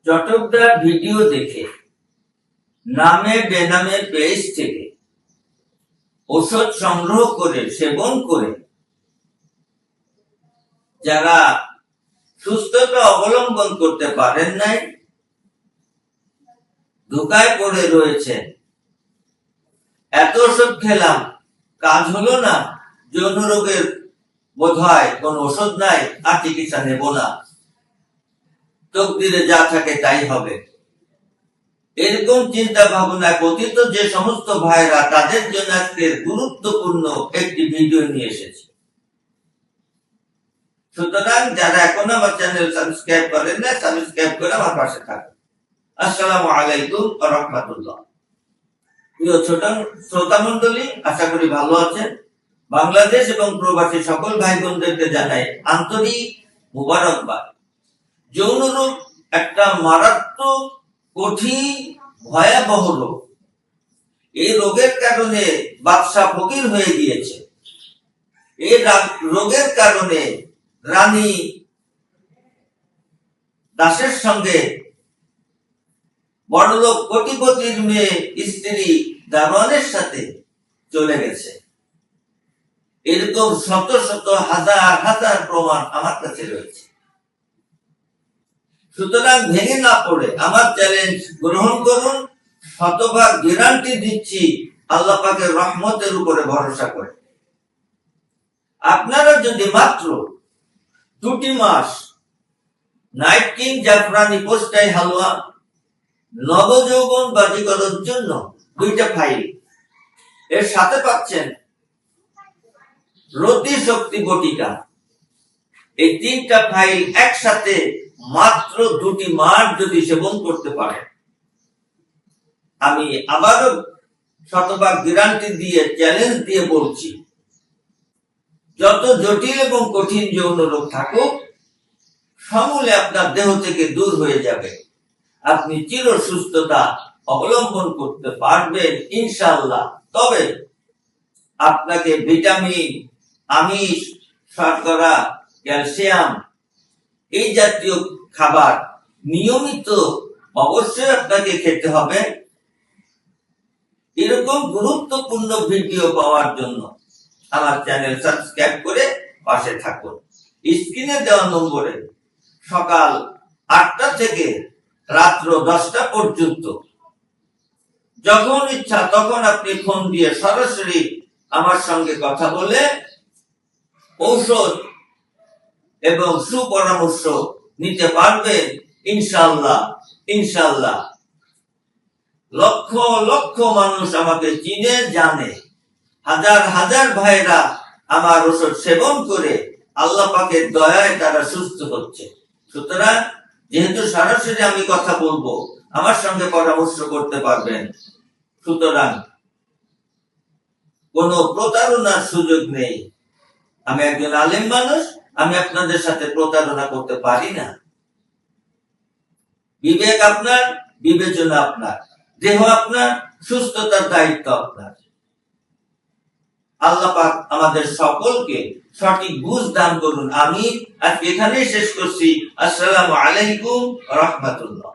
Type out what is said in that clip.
চটকদার video দেখে নামে বেনামে পেজ থেকে ওষুধ সংগ্রহ করে সেবন করে যারা সুস্থতা অবলম্বন করতে পারেন নাই, ধোঁকায় পড়ে রয়েছে, এত ওষুধ খেলাম কাজ হলো না, যৌন রোগের বোধহয় কোন ওষুধ নাই, আর চিকিৎসা নেব না, তকদিরে যা থাকে তাই হবে, এরকম চিন্তা ভাবনায় পতিত যে সমস্ত ভাইরা, তাদের জন্য আজকের গুরুত্বপূর্ণ একটি ভিডিও নিয়ে এসেছি। সুতরাং যারা এখন আমার চ্যানেল সাবস্ক্রাইব করেন না, সাবস্ক্রাইব করে আমার পাশে থাকুন। আসসালামু আলাইকুম ওয়া রাহমাতুল্লাহ। প্রিয় শ্রোতা মণ্ডলী, আশা করি ভালো আছেন। বাংলাদেশ এবং প্রবাসী সকল ভাই বোনদেরকে জানাই আন্তরিক মুবারকবাদ। যৌন রোগ একটা মারাত্মক, কঠিন, ভয়াবহ রোগ। এই রোগের কারণে বাদশাহ ফকির হয়ে গিয়েছে। এই রোগের কারণে রানী দাসের সঙ্গে বড়লোক কোটিপতির মেয়ে স্ত্রী দারোয়ানের সাথে চলে গেছে। এরকম শত শত হাজার হাজার প্রমাণ আমার কাছে রয়েছে। সুতরাং ভেঙে না পড়ে আমার চ্যালেঞ্জ গ্রহণ করুন। শতভাগ গ্যারান্টি দিচ্ছি, আল্লাহ পাকের রহমতের উপরে ভরসা করে। আপনারা যদি মাত্র 2টি মাস নাইট কিং জাফরানি পোস্টাই হালুয়া, নবযৌবন বাজি করার জন্য 2টা ফাইল, এর সাথে পাচ্ছেন রতি শক্তি বটিকা, এই 3টা ফাইল একসাথে মাত্র 2টি মাস যদি সেবন করতে পারে, আমি আবারও শতভাগ গ্যারান্টি দিয়ে চ্যালেঞ্জ দিয়ে বলছি, যত জটিল এবং কঠিন যৌন রোগ থাকুক, সমূলে আপনার দেহ থেকে দূর হয়ে যাবে। আপনি চির সুস্থতা অবলম্বন করতে পারবেন ইনশাআল্লাহ। তবে আপনাকে ভিটামিন, আমিষ, শর্করা, ক্যালসিয়াম এই জাতীয় খাবার নিয়মিত অবশ্যই আপনাকে খেতে হবে। এরকম গুরুত্বপূর্ণ ভিডিও পাওয়ার জন্য আমার চ্যানেল সাবস্ক্রাইব করে পাশে থাকুন। স্ক্রিনে দেওয়া নম্বরে সকাল 8টা থেকে রাত্র 10টা পর্যন্ত যখন ইচ্ছা তখন আপনি ফোন দিয়ে সরাসরি আমার সঙ্গে কথা বলে ঔষধ এবং সুপরামর্শ নিতে পারবেন ইনশাআল্লাহ। ইনশাআল্লাহ লক্ষ লক্ষ মানুষ আমাকে চিনে জানে, হাজার হাজার ভাইরা আমার ওষুধ সেবন করে আল্লাহ পাকের দয়ায় তারা সুস্থ হচ্ছে। সুতরাং যেহেতু সরাসরি আমি কথা বলবো, আমার সঙ্গে পরামর্শ করতে পারবেন। সুতরাং কোনো প্রতারণার সুযোগ নেই। আমি একজন আলেম মানুষ, আমি আপনাদের সাথে প্রতারণা করতে পারি না। বিবেক আপনার, বিবেচনা আপনার, দেহ আপনার, সুস্থতার দায়িত্ব আপনার। আল্লাহ পাক আমাদের সকলকে সঠিক বুঝ দান করুন। আমি আজকে এখানেই শেষ করছি। আসসালামু আলাইকুম ওয়া রাহমাতুল্লাহ।